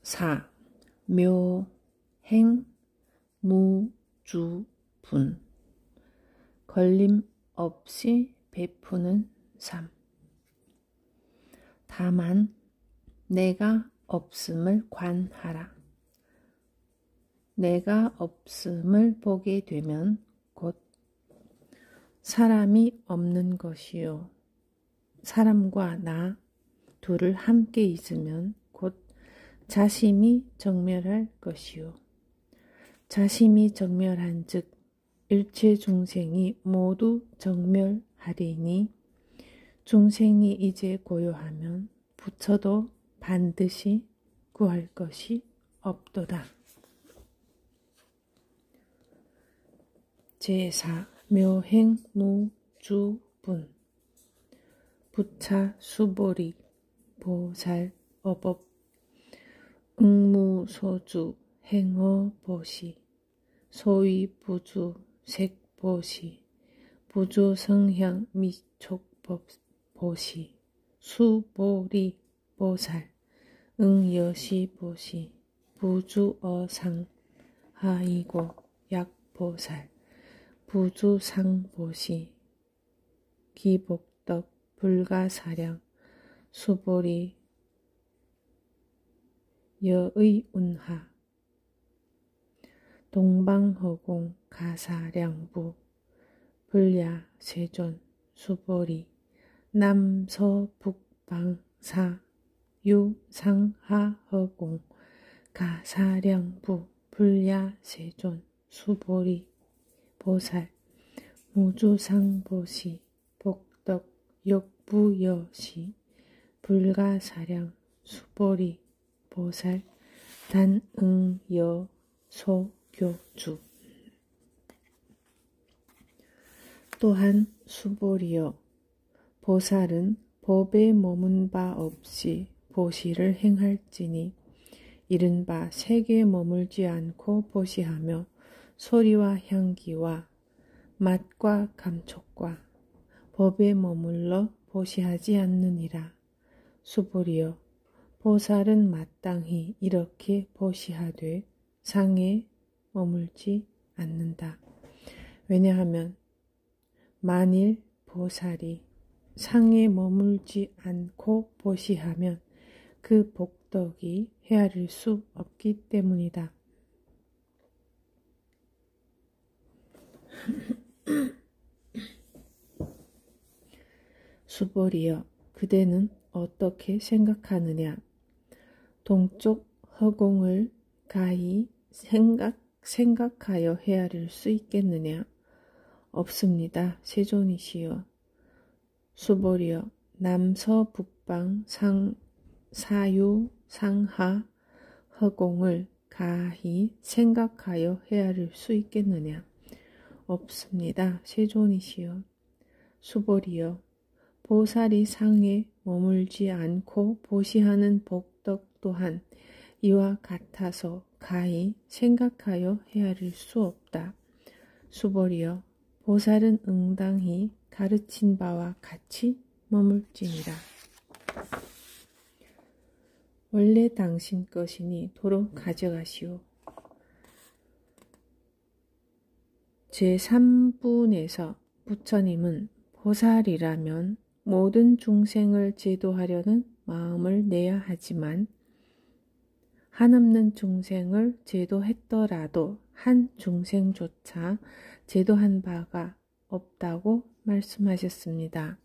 사. 묘, 행, 무, 주, 분. 걸림 없이 베푸는 삶. 다만 내가 없음을 관하라. 내가 없음을 보게 되면 곧 사람이 없는 것이요. 사람과 나 둘을 함께 있으면 곧 자심이 정멸할 것이요. 자심이 정멸한 즉 일체 중생이 모두 정멸하리니 중생이 이제 고요하면 부처도 반드시 구할 것이 없도다. 제4. 묘행 무주 분. 부차 수보리 보살 어법 응무소주 행어보시 소위 부주 색보시 부조성향 미촉보시 수보리 보살 응여시보시 부주어상 하이고 약보살 부주상보시 기복덕 불가사량 수보리 여의운하 동방허공 가사량부 불야세존 수보리 남서북방사 유상하허공 가사량부 불야세존 수보리 보살 무주상보시 복덕 욕부여시 불가사량 수보리 보살 단응여 소교주. 또한 수보리여 보살은 법에 머문 바 없이 보시를 행할지니 이른바 색에 머물지 않고 보시하며 소리와 향기와 맛과 감촉과 법에 머물러 보시하지 않느니라. 수보리여 보살은 마땅히 이렇게 보시하되 상에 머물지 않는다. 왜냐하면 만일 보살이 상에 머물지 않고 보시하면 그 복덕이 헤아릴 수 없기 때문이다. 수보리여 그대는 어떻게 생각하느냐? 동쪽 허공을 가히 생각하여 헤아릴 수 있겠느냐? 없습니다. 세존이시여. 수보리여 남서북방 사유 상하 허공을 가히 생각하여 헤아릴 수 있겠느냐? 없습니다. 세존이시여. 수보리여 보살이 상에 머물지 않고 보시하는 복덕 또한 이와 같아서 가히 생각하여 헤아릴 수 없다. 수보리여 보살은 응당히 가르친 바와 같이 머물지니라. 원래 당신 것이니 도로 가져가시오. 제3분에서 부처님은 보살이라면 모든 중생을 제도하려는 마음을 내야 하지만 한없는 중생을 제도했더라도 한 중생조차 제도한 바가 없다고 말씀하셨습니다.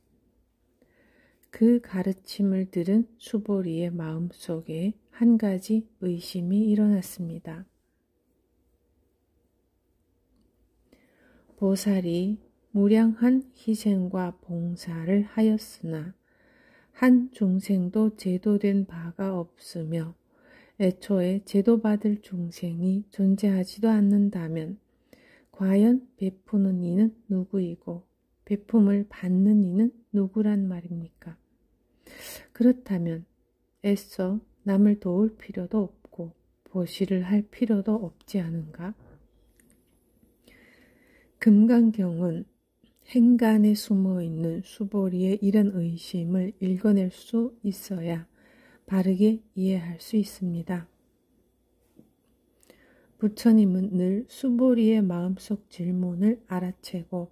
그 가르침을 들은 수보리의 마음속에 한 가지 의심이 일어났습니다. 보살이 무량한 희생과 봉사를 하였으나 한 중생도 제도된 바가 없으며 애초에 제도받을 중생이 존재하지도 않는다면 과연 베푸는 이는 누구이고 베품을 받는 이는 누구란 말입니까? 그렇다면 애써 남을 도울 필요도 없고 보시를 할 필요도 없지 않은가? 금강경은 행간에 숨어있는 수보리의 이런 의심을 읽어낼 수 있어야 바르게 이해할 수 있습니다. 부처님은 늘 수보리의 마음속 질문을 알아채고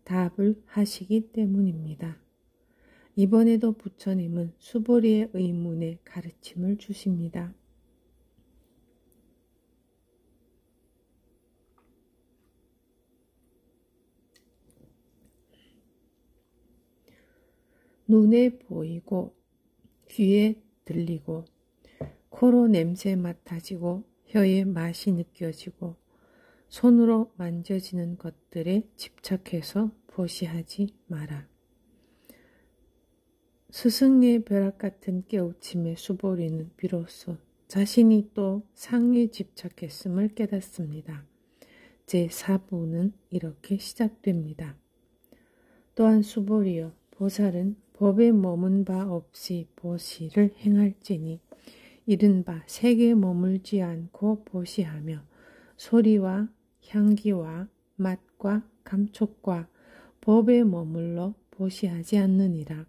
답을 하시기 때문입니다. 이번에도 부처님은 수보리의 의문에 가르침을 주십니다. 눈에 보이고 귀에 들리고 코로 냄새 맡아지고 혀에 맛이 느껴지고 손으로 만져지는 것들에 집착해서 보시하지 마라. 스승의 벼락 같은 깨우침의 수보리는 비로소 자신이 또 상에 집착했음을 깨닫습니다. 제4부는 이렇게 시작됩니다. 또한 수보리여, 보살은 법에 머문 바 없이 보시를 행할지니 이른바 색에 머물지 않고 보시하며 소리와 향기와 맛과 감촉과 법에 머물러 보시하지 않느니라.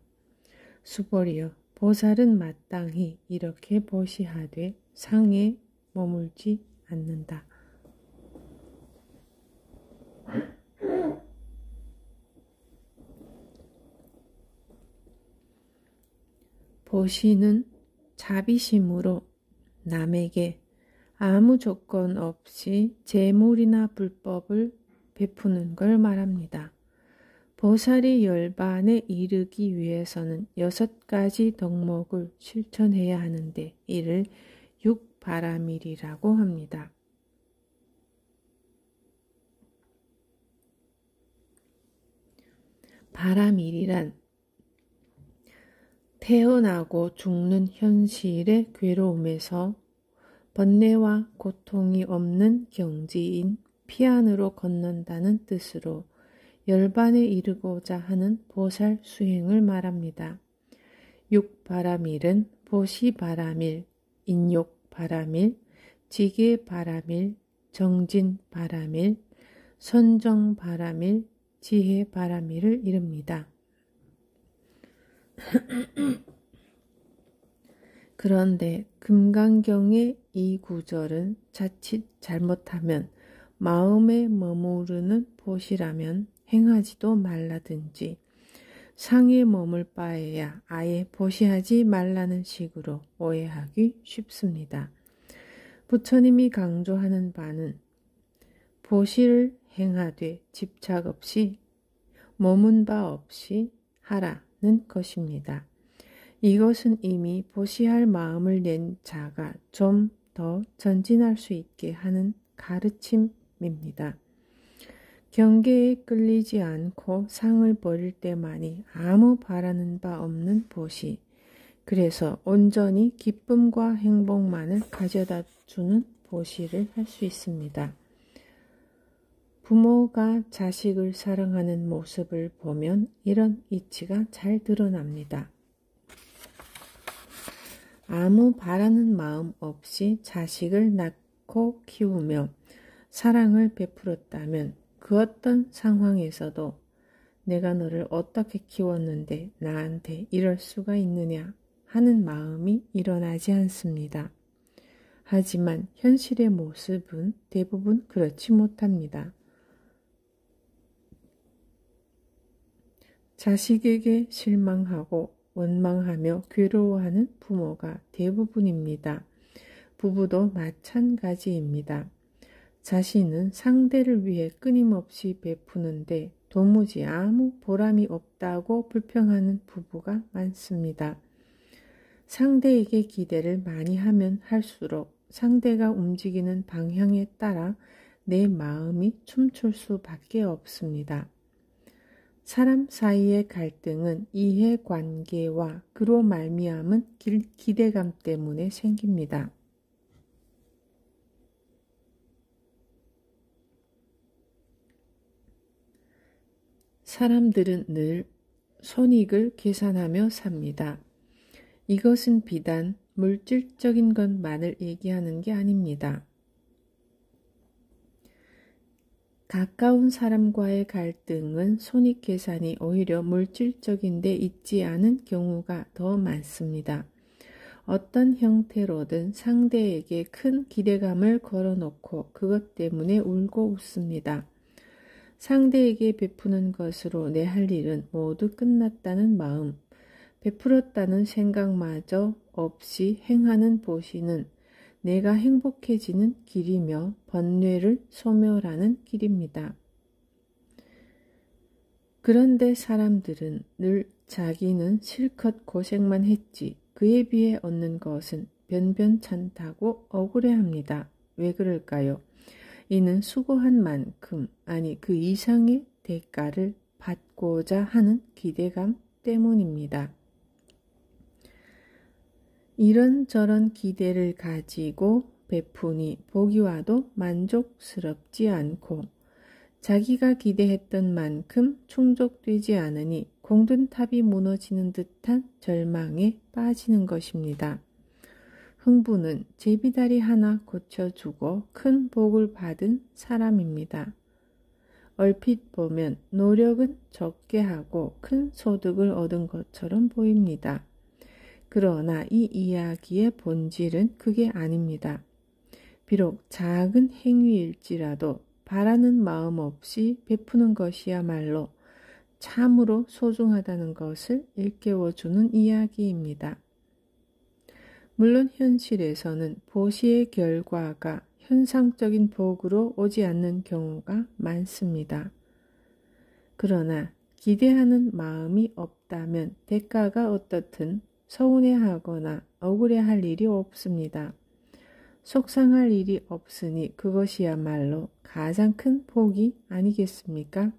수보리여, 보살은 마땅히 이렇게 보시하되 상에 머물지 않는다. 보시는 자비심으로 남에게 아무 조건 없이 재물이나 불법을 베푸는 걸 말합니다. 보살이 열반에 이르기 위해서는 6가지 덕목을 실천해야 하는데 이를 육바라밀이라고 합니다. 바라밀이란 태어나고 죽는 현실의 괴로움에서 번뇌와 고통이 없는 경지인 피안으로 건넌다는 뜻으로 열반에 이르고자 하는 보살 수행을 말합니다. 육바라밀은 보시바라밀, 인욕바라밀, 지게바라밀, 정진바라밀, 선정바라밀, 지혜바라밀을 이릅니다. 그런데 금강경의 이 구절은 자칫 잘못하면 마음에 머무르는 보시라면 행하지도 말라든지 상에 머물 바에야 아예 보시하지 말라는 식으로 오해하기 쉽습니다. 부처님이 강조하는 바는 보시를 행하되 집착 없이 머문 바 없이 하라는 것입니다. 이것은 이미 보시할 마음을 낸 자가 좀 더 전진할 수 있게 하는 가르침입니다. 경계에 끌리지 않고 상을 버릴 때만이 아무 바라는 바 없는 보시, 그래서 온전히 기쁨과 행복만을 가져다 주는 보시를 할 수 있습니다. 부모가 자식을 사랑하는 모습을 보면 이런 이치가 잘 드러납니다. 아무 바라는 마음 없이 자식을 낳고 키우며 사랑을 베풀었다면 그 어떤 상황에서도 내가 너를 어떻게 키웠는데 나한테 이럴 수가 있느냐 하는 마음이 일어나지 않습니다. 하지만 현실의 모습은 대부분 그렇지 못합니다. 자식에게 실망하고 원망하며 괴로워하는 부모가 대부분입니다. 부부도 마찬가지입니다. 자신은 상대를 위해 끊임없이 베푸는데 도무지 아무 보람이 없다고 불평하는 부부가 많습니다. 상대에게 기대를 많이 하면 할수록 상대가 움직이는 방향에 따라 내 마음이 춤출 수밖에 없습니다. 사람 사이의 갈등은 이해관계와 그로 말미암은 기대감 때문에 생깁니다. 사람들은 늘 손익을 계산하며 삽니다. 이것은 비단 물질적인 것만을 얘기하는 게 아닙니다. 가까운 사람과의 갈등은 손익계산이 오히려 물질적인 데 있지 않은 경우가 더 많습니다. 어떤 형태로든 상대에게 큰 기대감을 걸어놓고 그것 때문에 울고 웃습니다. 상대에게 베푸는 것으로 내 할 일은 모두 끝났다는 마음, 베풀었다는 생각마저 없이 행하는 보시는 내가 행복해지는 길이며 번뇌를 소멸하는 길입니다. 그런데 사람들은 늘 자기는 실컷 고생만 했지 그에 비해 얻는 것은 변변찮다고 억울해합니다. 왜 그럴까요? 이는 수고한 만큼 아니 그 이상의 대가를 받고자 하는 기대감 때문입니다. 이런저런 기대를 가지고 베푸니 보기와도 만족스럽지 않고 자기가 기대했던 만큼 충족되지 않으니 공든탑이 무너지는 듯한 절망에 빠지는 것입니다. 흥부는 제비다리 하나 고쳐주고 큰 복을 받은 사람입니다. 얼핏 보면 노력은 적게 하고 큰 소득을 얻은 것처럼 보입니다. 그러나 이 이야기의 본질은 그게 아닙니다. 비록 작은 행위일지라도 바라는 마음 없이 베푸는 것이야말로 참으로 소중하다는 것을 일깨워주는 이야기입니다. 물론 현실에서는 보시의 결과가 현상적인 복으로 오지 않는 경우가 많습니다. 그러나 기대하는 마음이 없다면 대가가 어떻든 서운해하거나 억울해할 일이 없습니다. 속상할 일이 없으니 그것이야말로 가장 큰 복이 아니겠습니까?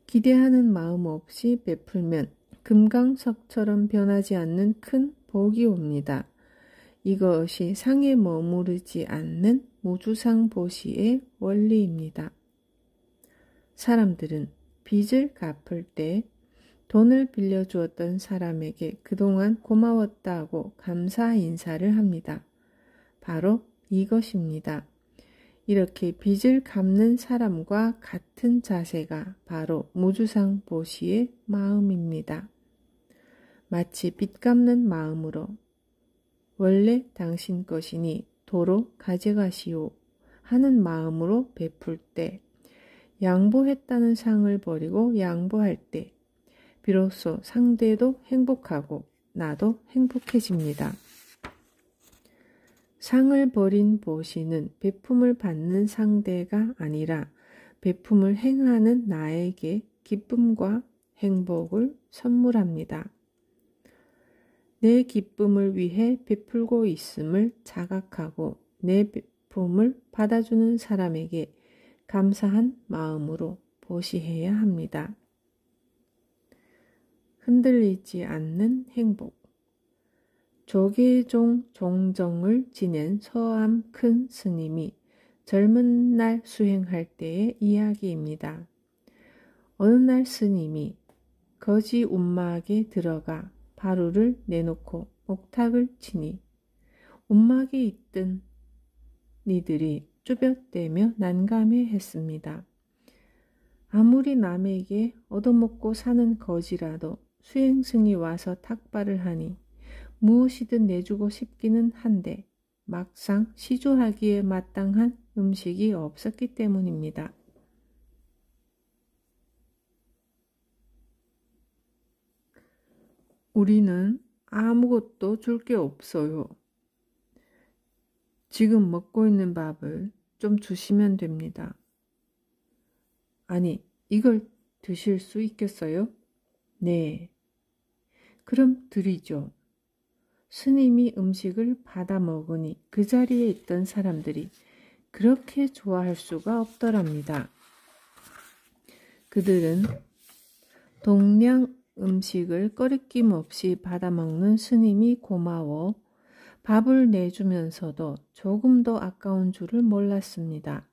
기대하는 마음 없이 베풀면 금강석처럼 변하지 않는 큰 복이 옵니다. 이것이 상에 머무르지 않는 무주상보시의 원리입니다. 사람들은 빚을 갚을 때 돈을 빌려주었던 사람에게 그동안 고마웠다고 감사 인사를 합니다. 바로 이것입니다. 이렇게 빚을 갚는 사람과 같은 자세가 바로 무주상보시의 마음입니다. 마치 빚 갚는 마음으로 원래 당신 것이니 도로 가져가시오 하는 마음으로 베풀 때, 양보했다는 상을 버리고 양보할 때 비로소 상대도 행복하고 나도 행복해집니다. 상을 버린 보시는 베품을 받는 상대가 아니라 베품을 행하는 나에게 기쁨과 행복을 선물합니다. 내 기쁨을 위해 베풀고 있음을 자각하고 내 베품을 받아주는 사람에게 감사한 마음으로 보시해야 합니다. 흔들리지 않는 행복. 조계종 종정을 지낸 서암 큰 스님이 젊은 날 수행할 때의 이야기입니다. 어느 날 스님이 거지 움막에 들어가 바루를 내놓고 옥탁을 치니 움막에 있던 이들이 쭈뼛대며 난감해했습니다. 아무리 남에게 얻어먹고 사는 거지라도 수행승이 와서 탁발을 하니 무엇이든 내주고 싶기는 한데 막상 시주하기에 마땅한 음식이 없었기 때문입니다. 우리는 아무것도 줄 게 없어요. 지금 먹고 있는 밥을 좀 주시면 됩니다. 아니, 이걸 드실 수 있겠어요? 네. 그럼 드리죠. 스님이 음식을 받아 먹으니 그 자리에 있던 사람들이 그렇게 좋아할 수가 없더랍니다. 그들은 동량 음식을 꺼리낌 없이 받아 먹는 스님이 고마워 밥을 내주면서도 조금도 아까운 줄을 몰랐습니다.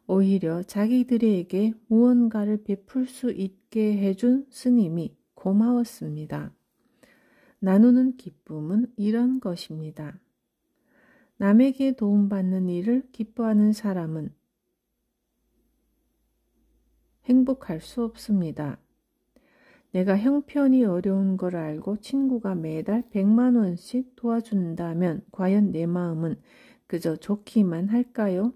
오히려 자기들에게 무언가를 베풀 수 있게 해준 스님이 고마웠습니다. 나누는 기쁨은 이런 것입니다. 남에게 도움받는 일을 기뻐하는 사람은 행복할 수 없습니다. 내가 형편이 어려운 걸 알고 친구가 매달 100만 원씩 도와준다면 과연 내 마음은 그저 좋기만 할까요?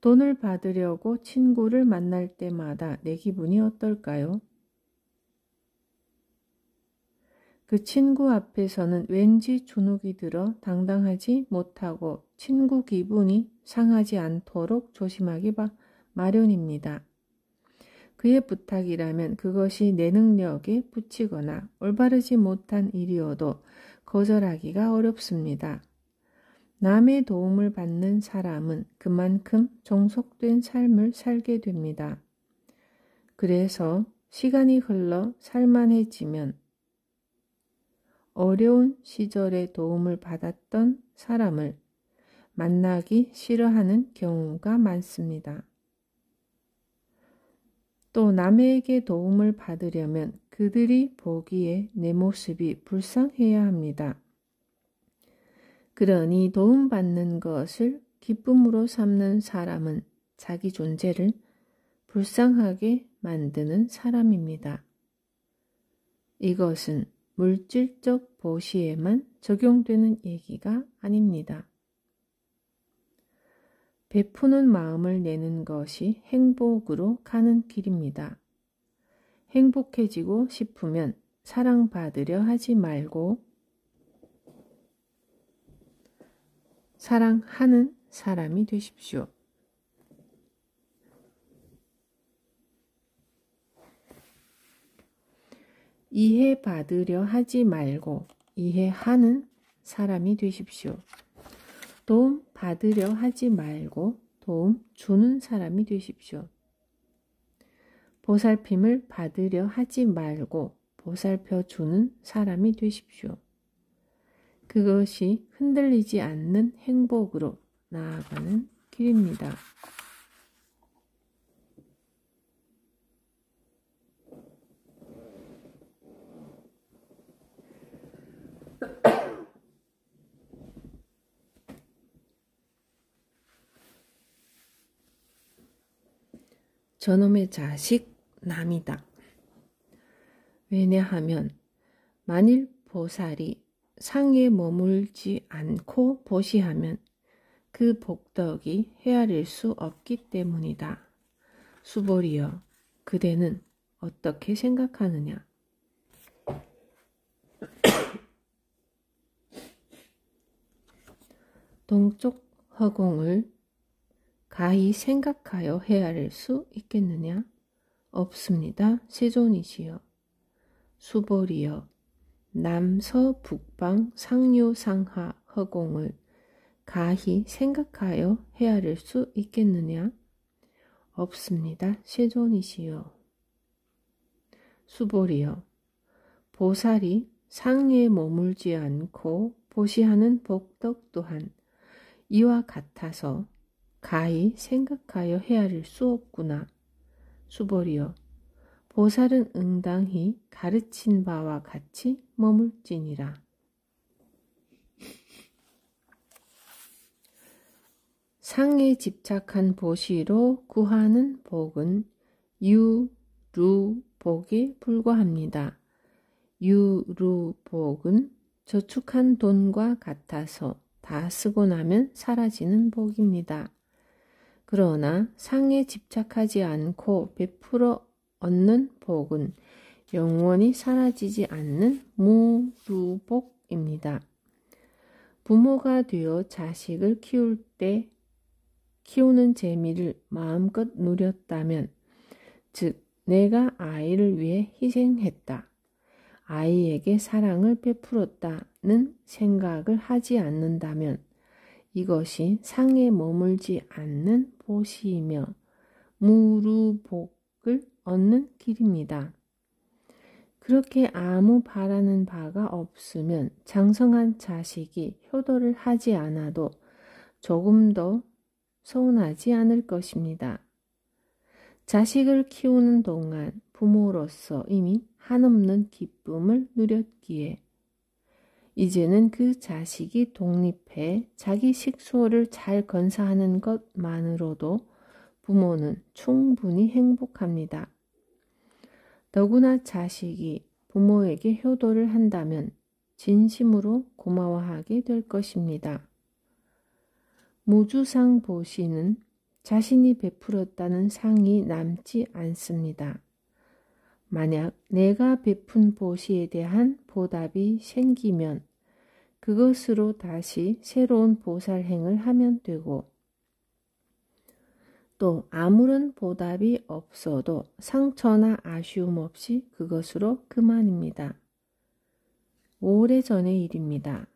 돈을 받으려고 친구를 만날 때마다 내 기분이 어떨까요? 그 친구 앞에서는 왠지 주눅이 들어 당당하지 못하고 친구 기분이 상하지 않도록 조심하기 마련입니다. 그의 부탁이라면 그것이 내 능력에 부치거나 올바르지 못한 일이어도 거절하기가 어렵습니다. 남의 도움을 받는 사람은 그만큼 종속된 삶을 살게 됩니다. 그래서 시간이 흘러 살만해지면 어려운 시절에 도움을 받았던 사람을 만나기 싫어하는 경우가 많습니다. 또 남에게 도움을 받으려면 그들이 보기에 내 모습이 불쌍해야 합니다. 그러니 도움받는 것을 기쁨으로 삼는 사람은 자기 존재를 불쌍하게 만드는 사람입니다. 이것은 물질적 보시에만 적용되는 얘기가 아닙니다. 베푸는 마음을 내는 것이 행복으로 가는 길입니다. 행복해지고 싶으면 사랑받으려 하지 말고 사랑하는 사람이 되십시오. 이해받으려 하지 말고 이해하는 사람이 되십시오. 도움 받으려 하지 말고 도움 주는 사람이 되십시오. 보살핌을 받으려 하지 말고 보살펴 주는 사람이 되십시오. 그것이 흔들리지 않는 행복으로 나아가는 길입니다. 저놈의 자식 남이다. 왜냐하면 만일 보살이 상에 머물지 않고 보시하면 그 복덕이 헤아릴 수 없기 때문이다. 수보리여, 그대는 어떻게 생각하느냐? 동쪽 허공을 가히 생각하여 헤아릴 수 있겠느냐? 없습니다. 세존이시여. 수보리여, 남서북방 상류상하 허공을 가히 생각하여 헤아릴 수 있겠느냐? 없습니다. 세존이시여. 수보리여, 보살이 상에 머물지 않고 보시하는 복덕 또한 이와 같아서 가히 생각하여 헤아릴 수 없구나. 수보리여, 보살은 응당히 가르친 바와 같이 머물지니라. 상에 집착한 보시로 구하는 복은 유루복에 불과합니다. 유루복은 저축한 돈과 같아서 다 쓰고 나면 사라지는 복입니다. 그러나 상에 집착하지 않고 베풀어 얻는 복은 영원히 사라지지 않는 무루복입니다. 부모가 되어 자식을 키울 때 키우는 재미를 마음껏 누렸다면, 즉 내가 아이를 위해 희생했다, 아이에게 사랑을 베풀었다는 생각을 하지 않는다면 이것이 상에 머물지 않는 보시이며 무루복을 얻는 길입니다. 그렇게 아무 바라는 바가 없으면 장성한 자식이 효도를 하지 않아도 조금도 서운하지 않을 것입니다. 자식을 키우는 동안 부모로서 이미 한없는 기쁨을 누렸기에 이제는 그 자식이 독립해 자기 식소를 잘 건사하는 것만으로도 부모는 충분히 행복합니다. 더구나 자식이 부모에게 효도를 한다면 진심으로 고마워하게 될 것입니다. 무주상 보시는 자신이 베풀었다는 상이 남지 않습니다. 만약 내가 베푼 보시에 대한 보답이 생기면 그것으로 다시 새로운 보살행을 하면 되고, 또 아무런 보답이 없어도 상처나 아쉬움 없이 그것으로 그만입니다. 오래전의 일입니다.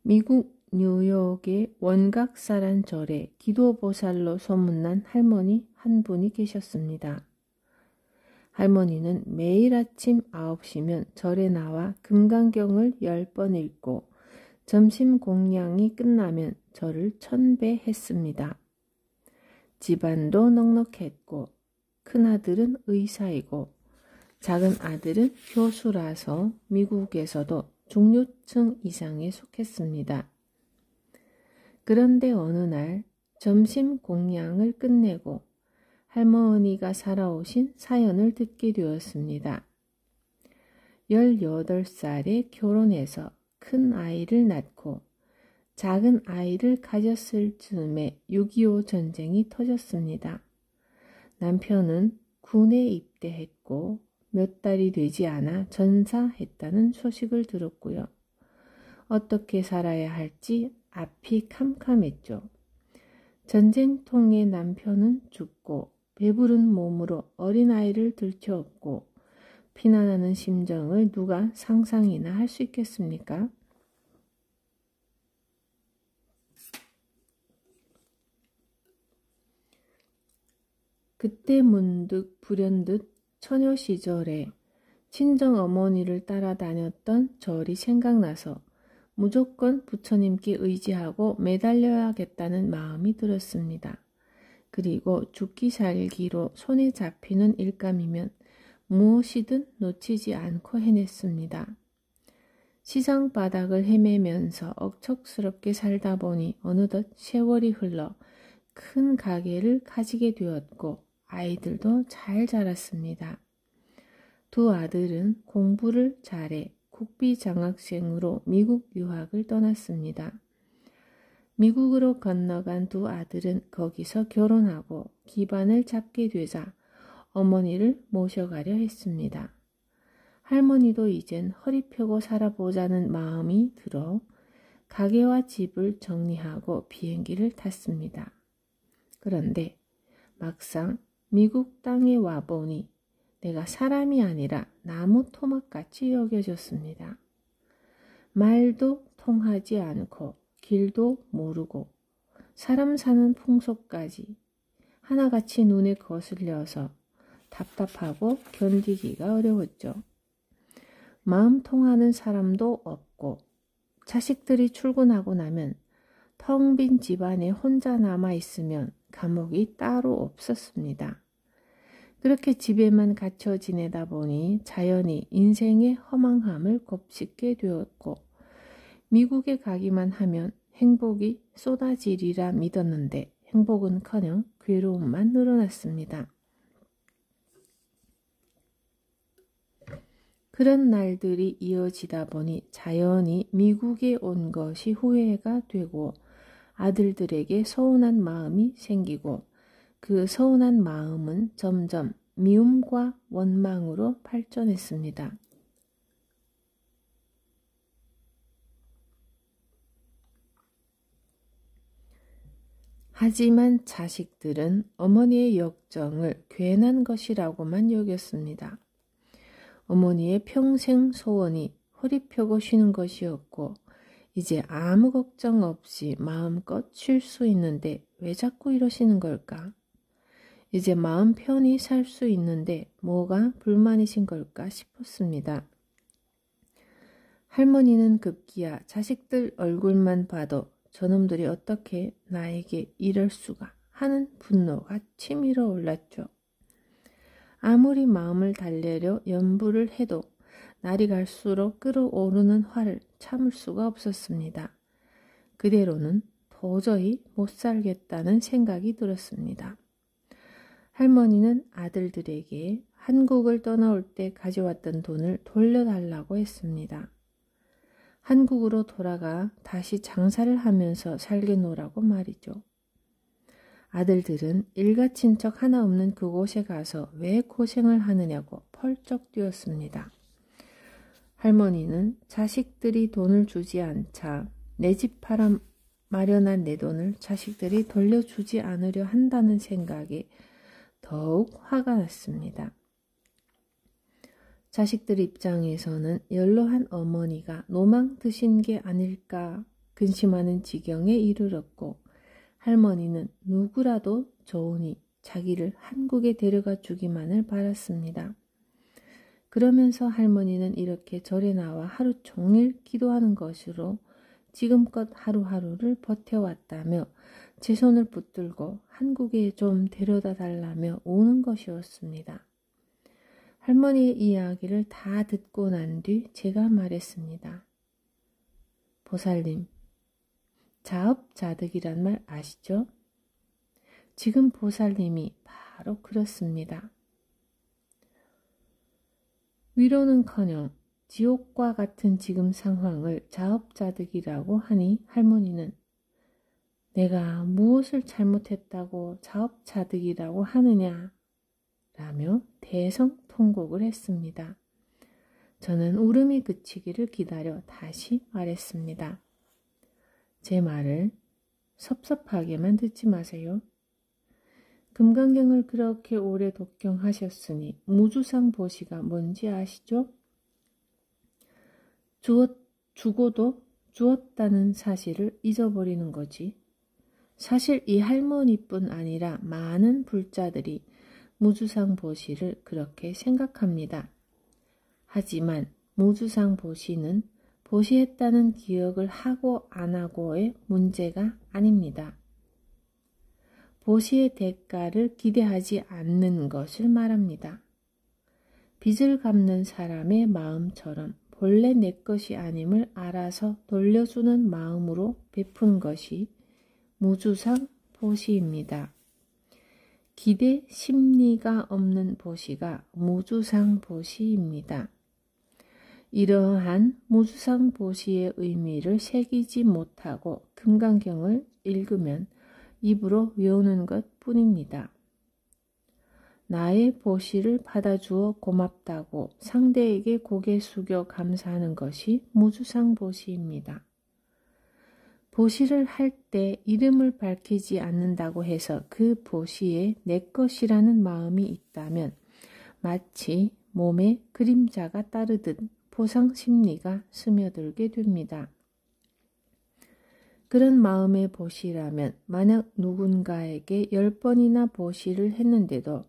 미국 뉴욕의 원각사란 절에 기도보살로 소문난 할머니 한 분이 계셨습니다. 할머니는 매일 아침 9시면 절에 나와 금강경을 10번 읽고 점심 공양이 끝나면 절을 천배했습니다. 집안도 넉넉했고 큰아들은 의사이고 작은 아들은 교수라서 미국에서도 중류층 이상에 속했습니다. 그런데 어느 날 점심 공양을 끝내고 할머니가 살아오신 사연을 듣게 되었습니다. 18살에 결혼해서 큰 아이를 낳고 작은 아이를 가졌을 즈음에 6.25 전쟁이 터졌습니다. 남편은 군에 입대했고 몇 달이 되지 않아 전사했다는 소식을 들었고요. 어떻게 살아야 할지 앞이 캄캄했죠. 전쟁통에 남편은 죽고 배부른 몸으로 어린아이를 들쳐업고 피난하는 심정을 누가 상상이나 할 수 있겠습니까? 그때 문득 불현듯 처녀 시절에 친정 어머니를 따라다녔던 절이 생각나서 무조건 부처님께 의지하고 매달려야겠다는 마음이 들었습니다. 그리고 죽기 살기로 손에 잡히는 일감이면 무엇이든 놓치지 않고 해냈습니다. 시장 바닥을 헤매면서 억척스럽게 살다 보니 어느덧 세월이 흘러 큰 가게를 가지게 되었고 아이들도 잘 자랐습니다. 두 아들은 공부를 잘해 국비 장학생으로 미국 유학을 떠났습니다. 미국으로 건너간 두 아들은 거기서 결혼하고 기반을 잡게 되자 어머니를 모셔가려 했습니다. 할머니도 이젠 허리 펴고 살아보자는 마음이 들어 가게와 집을 정리하고 비행기를 탔습니다. 그런데 막상 미국 땅에 와보니 내가 사람이 아니라 나무 토막같이 여겨졌습니다. 말도 통하지 않고 길도 모르고 사람 사는 풍속까지 하나같이 눈에 거슬려서 답답하고 견디기가 어려웠죠. 마음 통하는 사람도 없고 자식들이 출근하고 나면 텅 빈 집안에 혼자 남아있으면 감옥이 따로 없었습니다. 그렇게 집에만 갇혀 지내다 보니 자연히 인생의 허망함을 곱씹게 되었고 미국에 가기만 하면 행복이 쏟아지리라 믿었는데 행복은커녕 괴로움만 늘어났습니다. 그런 날들이 이어지다 보니 자연히 미국에 온 것이 후회가 되고 아들들에게 서운한 마음이 생기고 그 서운한 마음은 점점 미움과 원망으로 발전했습니다. 하지만 자식들은 어머니의 역정을 괜한 것이라고만 여겼습니다. 어머니의 평생 소원이 허리 펴고 쉬는 것이었고 이제 아무 걱정 없이 마음껏 쉴 수 있는데 왜 자꾸 이러시는 걸까? 이제 마음 편히 살 수 있는데 뭐가 불만이신 걸까 싶었습니다. 할머니는 급기야 자식들 얼굴만 봐도 저놈들이 어떻게 나에게 이럴 수가 하는 분노가 치밀어 올랐죠. 아무리 마음을 달래려 연부를 해도 날이 갈수록 끓어오르는 화를 참을 수가 없었습니다. 그대로는 도저히 못 살겠다는 생각이 들었습니다. 할머니는 아들들에게 한국을 떠나올 때 가져왔던 돈을 돌려달라고 했습니다. 한국으로 돌아가 다시 장사를 하면서 살게노라고 말이죠. 아들들은 일가친척 하나 없는 그곳에 가서 왜 고생을 하느냐고 펄쩍 뛰었습니다. 할머니는 자식들이 돈을 주지 않자 내 집 팔아 마련한 내 돈을 자식들이 돌려주지 않으려 한다는 생각에 더욱 화가 났습니다. 자식들 입장에서는 연로한 어머니가 노망 드신 게 아닐까 근심하는 지경에 이르렀고, 할머니는 누구라도 좋으니 자기를 한국에 데려가 주기만을 바랐습니다. 그러면서 할머니는 이렇게 절에 나와 하루 종일 기도하는 것으로 지금껏 하루하루를 버텨왔다며 제 손을 붙들고 한국에 좀 데려다 달라며 우는 것이었습니다. 할머니의 이야기를 다 듣고 난 뒤 제가 말했습니다. 보살님, 자업자득이란 말 아시죠? 지금 보살님이 바로 그렇습니다. 위로는커녕 지옥과 같은 지금 상황을 자업자득이라고 하니 할머니는 내가 무엇을 잘못했다고 자업자득이라고 하느냐 라며 대성통곡을 했습니다. 저는 울음이 그치기를 기다려 다시 말했습니다. 제 말을 섭섭하게만 듣지 마세요. 금강경을 그렇게 오래 독경하셨으니 무주상 보시가 뭔지 아시죠? 주고도 주었다는 사실을 잊어버리는 거지. 사실 이 할머니뿐 아니라 많은 불자들이 무주상 보시를 그렇게 생각합니다. 하지만 무주상 보시는 보시했다는 기억을 하고 안 하고의 문제가 아닙니다. 보시의 대가를 기대하지 않는 것을 말합니다. 빚을 갚는 사람의 마음처럼 본래 내 것이 아님을 알아서 돌려주는 마음으로 베푼 것이 무주상 보시입니다. 기대 심리가 없는 보시가 무주상 보시입니다. 이러한 무주상 보시의 의미를 새기지 못하고 금강경을 읽으면 입으로 외우는 것 뿐입니다. 나의 보시를 받아주어 고맙다고 상대에게 고개 숙여 감사하는 것이 무주상 보시입니다. 보시를 할 때 이름을 밝히지 않는다고 해서 그 보시에 내 것이라는 마음이 있다면 마치 몸에 그림자가 따르듯 보상 심리가 스며들게 됩니다. 그런 마음의 보시라면 만약 누군가에게 10번이나 보시를 했는데도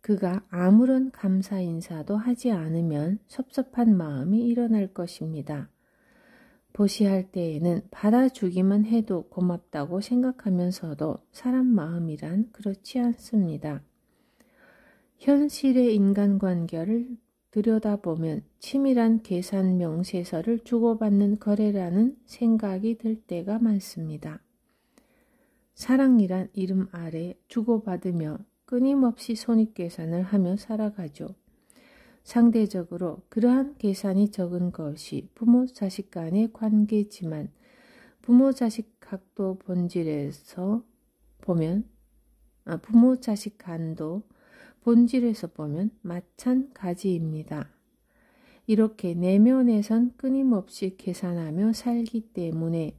그가 아무런 감사 인사도 하지 않으면 섭섭한 마음이 일어날 것입니다. 보시할 때에는 받아주기만 해도 고맙다고 생각하면서도 사람 마음이란 그렇지 않습니다. 현실의 인간관계를 들여다보면 치밀한 계산 명세서를 주고받는 거래라는 생각이 들 때가 많습니다. 사랑이란 이름 아래 주고받으며 끊임없이 손익계산을 하며 살아가죠. 상대적으로 그러한 계산이 적은 것이 부모 자식 간의 관계지만 부모 자식 각도 본질에서 보면 부모 자식 간도 본질에서 보면 마찬가지입니다. 이렇게 내면에선 끊임없이 계산하며 살기 때문에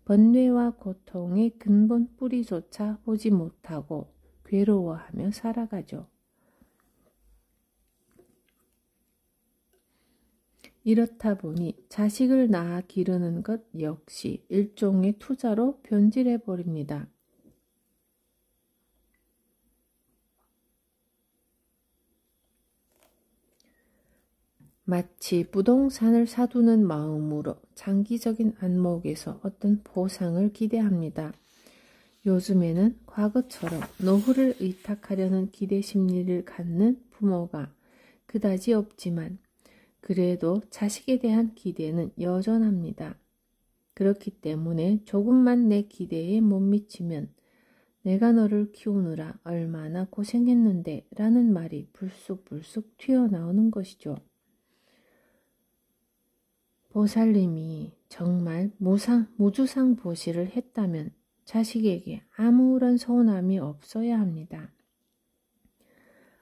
번뇌와 고통의 근본 뿌리조차 보지 못하고 괴로워하며 살아가죠. 이렇다 보니 자식을 낳아 기르는 것 역시 일종의 투자로 변질해 버립니다. 마치 부동산을 사두는 마음으로 장기적인 안목에서 어떤 보상을 기대합니다. 요즘에는 과거처럼 노후를 의탁하려는 기대 심리를 갖는 부모가 그다지 없지만 그래도 자식에 대한 기대는 여전합니다. 그렇기 때문에 조금만 내 기대에 못 미치면 내가 너를 키우느라 얼마나 고생했는데 라는 말이 불쑥불쑥 튀어나오는 것이죠. 보살님이 정말 무주상보시를 했다면 자식에게 아무런 서운함이 없어야 합니다.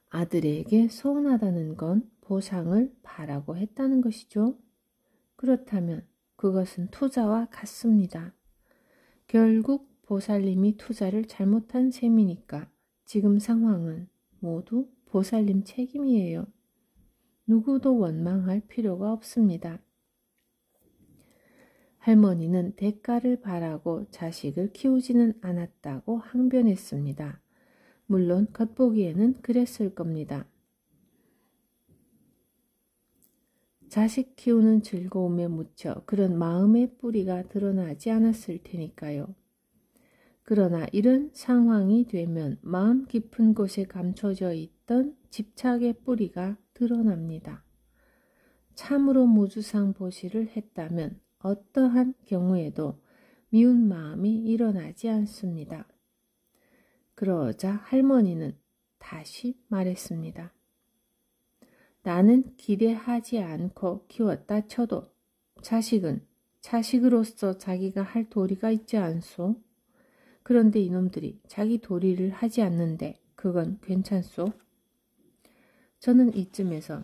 아들에게 서운하다는 건 보상을 바라고 했다는 것이죠. 그렇다면 그것은 투자와 같습니다. 결국 보살님이 투자를 잘못한 셈이니까 지금 상황은 모두 보살님 책임이에요. 누구도 원망할 필요가 없습니다. 할머니는 대가를 바라고 자식을 키우지는 않았다고 항변했습니다. 물론 겉보기에는 그랬을 겁니다. 자식 키우는 즐거움에 묻혀 그런 마음의 뿌리가 드러나지 않았을 테니까요. 그러나 이런 상황이 되면 마음 깊은 곳에 감춰져 있던 집착의 뿌리가 드러납니다. 참으로 무주상보시를 했다면 어떠한 경우에도 미운 마음이 일어나지 않습니다. 그러자 할머니는 다시 말했습니다. 나는 기대하지 않고 키웠다 쳐도 자식은 자식으로서 자기가 할 도리가 있지 않소? 그런데 이놈들이 자기 도리를 하지 않는데 그건 괜찮소? 저는 이쯤에서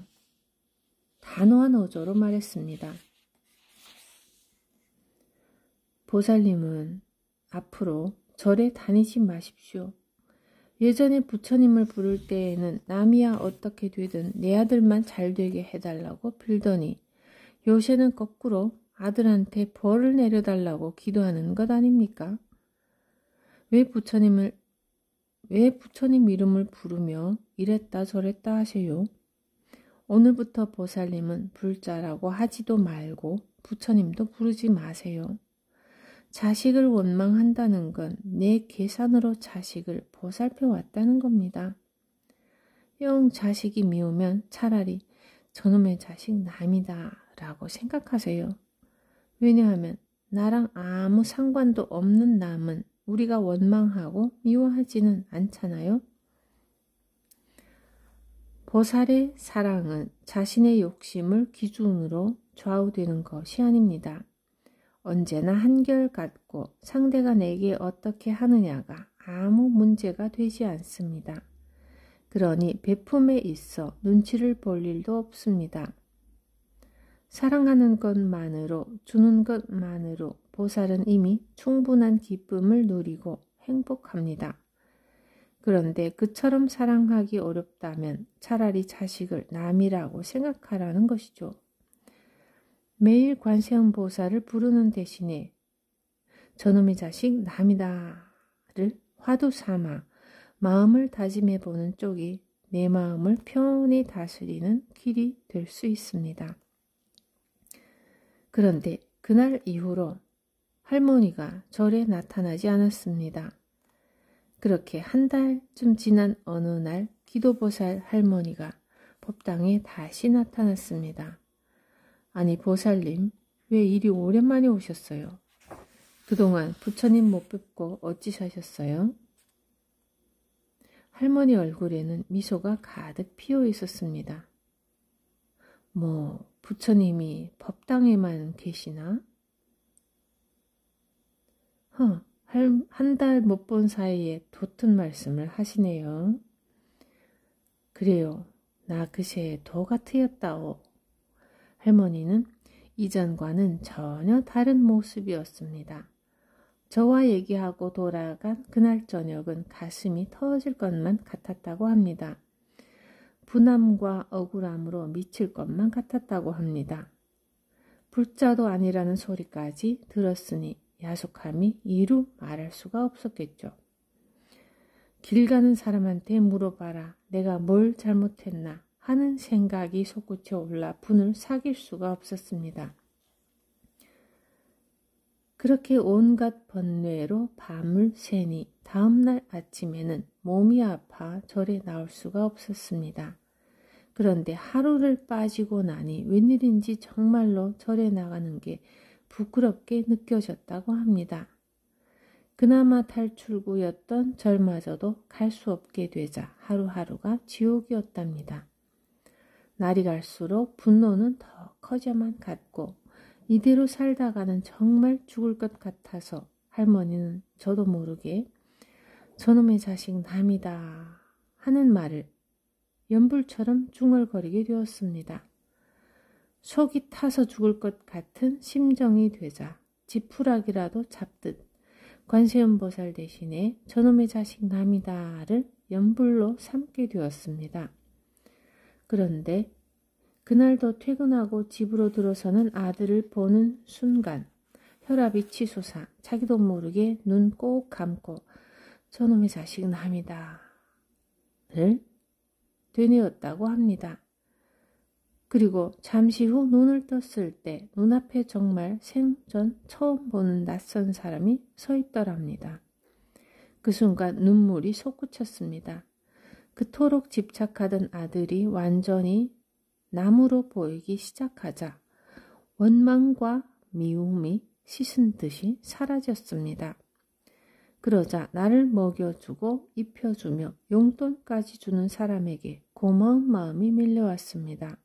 단호한 어조로 말했습니다. 보살님은 앞으로 절에 다니지 마십시오. 예전에 부처님을 부를 때에는 남이야 어떻게 되든 내 아들만 잘 되게 해달라고 빌더니 요새는 거꾸로 아들한테 벌을 내려달라고 기도하는 것 아닙니까? 왜 부처님 이름을 부르며 이랬다 저랬다 하세요? 오늘부터 보살님은 불자라고 하지도 말고 부처님도 부르지 마세요. 자식을 원망한다는 건 내 계산으로 자식을 보살펴 왔다는 겁니다. 영 자식이 미우면 차라리 저놈의 자식 남이다 라고 생각하세요. 왜냐하면 나랑 아무 상관도 없는 남은 우리가 원망하고 미워하지는 않잖아요. 보살의 사랑은 자신의 욕심을 기준으로 좌우되는 것이 아닙니다. 언제나 한결같고 상대가 내게 어떻게 하느냐가 아무 문제가 되지 않습니다. 그러니 베품에 있어 눈치를 볼 일도 없습니다. 사랑하는 것만으로 주는 것만으로 보살은 이미 충분한 기쁨을 누리고 행복합니다. 그런데 그처럼 사랑하기 어렵다면 차라리 자식을 남이라고 생각하라는 것이죠. 매일 관세음보살을 부르는 대신에 저놈의 자식 남이다를 화두 삼아 마음을 다짐해보는 쪽이 내 마음을 편히 다스리는 길이 될 수 있습니다. 그런데 그날 이후로 할머니가 절에 나타나지 않았습니다. 그렇게 한 달쯤 지난 어느 날 기도보살 할머니가 법당에 다시 나타났습니다. 아니 보살님, 왜 이리 오랜만에 오셨어요? 그동안 부처님 못 뵙고 어찌 사셨어요? 할머니 얼굴에는 미소가 가득 피어 있었습니다. 뭐 부처님이 법당에만 계시나? 한 달 못 본 사이에 돋튼 말씀을 하시네요. 그래요. 나 그새 도가 트였다오. 할머니는 이전과는 전혀 다른 모습이었습니다. 저와 얘기하고 돌아간 그날 저녁은 가슴이 터질 것만 같았다고 합니다. 분함과 억울함으로 미칠 것만 같았다고 합니다. 불자도 아니라는 소리까지 들었으니 야속함이 이루 말할 수가 없었겠죠. 길 가는 사람한테 물어봐라. 내가 뭘 잘못했나 하는 생각이 솟구쳐 올라 분을 사귈 수가 없었습니다. 그렇게 온갖 번뇌로 밤을 새니 다음날 아침에는 몸이 아파 절에 나올 수가 없었습니다. 그런데 하루를 빠지고 나니 웬일인지 정말로 절에 나가는 게 부끄럽게 느껴졌다고 합니다. 그나마 탈출구였던 절마저도 갈 수 없게 되자 하루하루가 지옥이었답니다. 날이 갈수록 분노는 더 커져만 갔고 이대로 살다가는 정말 죽을 것 같아서 할머니는 저도 모르게 저놈의 자식 남이다 하는 말을 연불처럼 중얼거리게 되었습니다. 속이 타서 죽을 것 같은 심정이 되자 지푸라기라도 잡듯 관세음보살 대신에 저놈의 자식 남이다를 연불로 삼게 되었습니다. 그런데 그날도 퇴근하고 집으로 들어서는 아들을 보는 순간 혈압이 치솟아 자기도 모르게 눈 꼭 감고 저놈의 자식 남이다를 되뇌었다고 합니다. 그리고 잠시 후 눈을 떴을 때 눈앞에 정말 생전 처음 보는 낯선 사람이 서 있더랍니다. 그 순간 눈물이 솟구쳤습니다. 그토록 집착하던 아들이 완전히 나무로 보이기 시작하자 원망과 미움이 씻은 듯이 사라졌습니다. 그러자 나를 먹여주고 입혀주며 용돈까지 주는 사람에게 고마운 마음이 밀려왔습니다.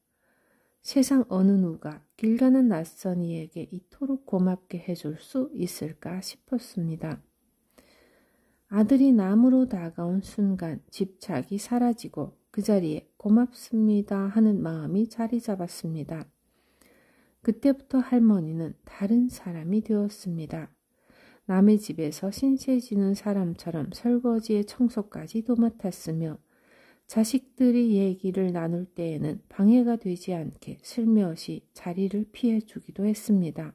세상 어느 누가 길 가는 낯선 이에게 이토록 고맙게 해줄 수 있을까 싶었습니다. 아들이 나무로 다가온 순간 집착이 사라지고 그 자리에 고맙습니다 하는 마음이 자리 잡았습니다. 그때부터 할머니는 다른 사람이 되었습니다. 남의 집에서 신세 지는 사람처럼 설거지에 청소까지 도맡았으며 자식들이 얘기를 나눌 때에는 방해가 되지 않게 슬며시 자리를 피해주기도 했습니다.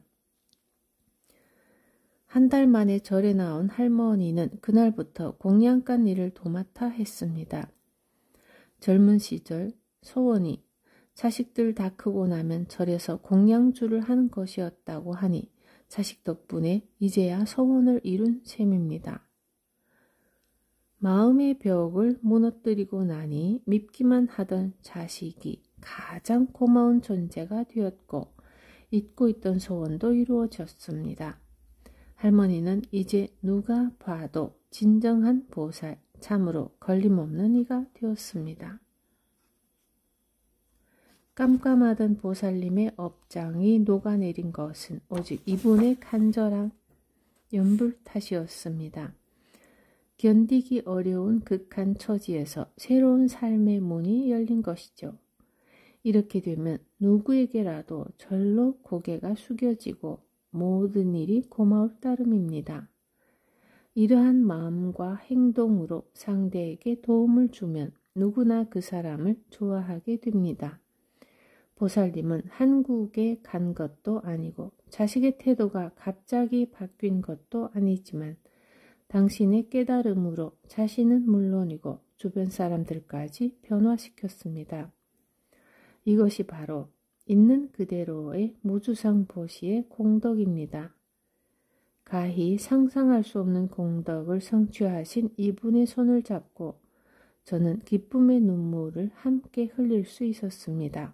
한 달 만에 절에 나온 할머니는 그날부터 공양간 일을 도맡아 했습니다. 젊은 시절 소원이 자식들 다 크고 나면 절에서 공양주를 하는 것이었다고 하니 자식 덕분에 이제야 소원을 이룬 셈입니다. 마음의 벽을 무너뜨리고 나니 밉기만 하던 자식이 가장 고마운 존재가 되었고 잊고 있던 소원도 이루어졌습니다. 할머니는 이제 누가 봐도 진정한 보살, 참으로 걸림없는 이가 되었습니다. 깜깜하던 보살님의 업장이 녹아내린 것은 오직 이분의 간절한 연불 탓이었습니다. 견디기 어려운 극한 처지에서 새로운 삶의 문이 열린 것이죠. 이렇게 되면 누구에게라도 절로 고개가 숙여지고 모든 일이 고마울 따름입니다. 이러한 마음과 행동으로 상대에게 도움을 주면 누구나 그 사람을 좋아하게 됩니다. 보살님은 한국에 간 것도 아니고 자식의 태도가 갑자기 바뀐 것도 아니지만 당신의 깨달음으로 자신은 물론이고 주변 사람들까지 변화시켰습니다. 이것이 바로 있는 그대로의 무주상보시의 공덕입니다. 가히 상상할 수 없는 공덕을 성취하신 이분의 손을 잡고 저는 기쁨의 눈물을 함께 흘릴 수 있었습니다.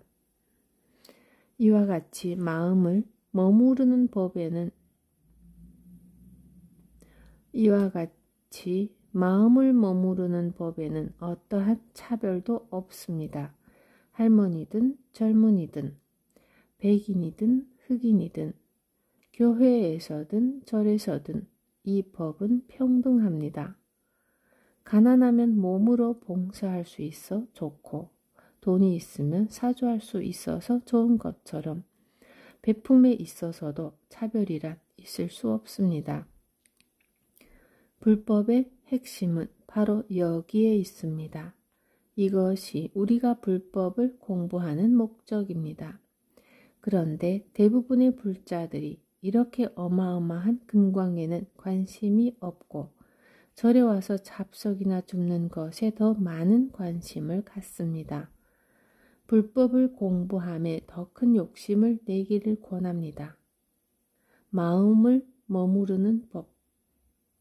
이와 같이 마음을 머무르는 법에는 어떠한 차별도 없습니다. 할머니든 젊은이든 백인이든 흑인이든 교회에서든 절에서든 이 법은 평등합니다. 가난하면 몸으로 봉사할 수 있어 좋고 돈이 있으면 사주할 수 있어서 좋은 것처럼 베품에 있어서도 차별이란 있을 수 없습니다. 불법의 핵심은 바로 여기에 있습니다. 이것이 우리가 불법을 공부하는 목적입니다. 그런데 대부분의 불자들이 이렇게 어마어마한 금광에는 관심이 없고 절에 와서 잡석이나 줍는 것에 더 많은 관심을 갖습니다. 불법을 공부함에 더 큰 욕심을 내기를 권합니다. 마음을 머무르는 법,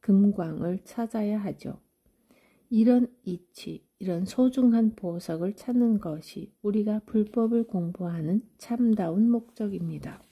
금광을 찾아야 하죠. 이런 이치, 이런 소중한 보석을 찾는 것이 우리가 불법을 공부하는 참다운 목적입니다.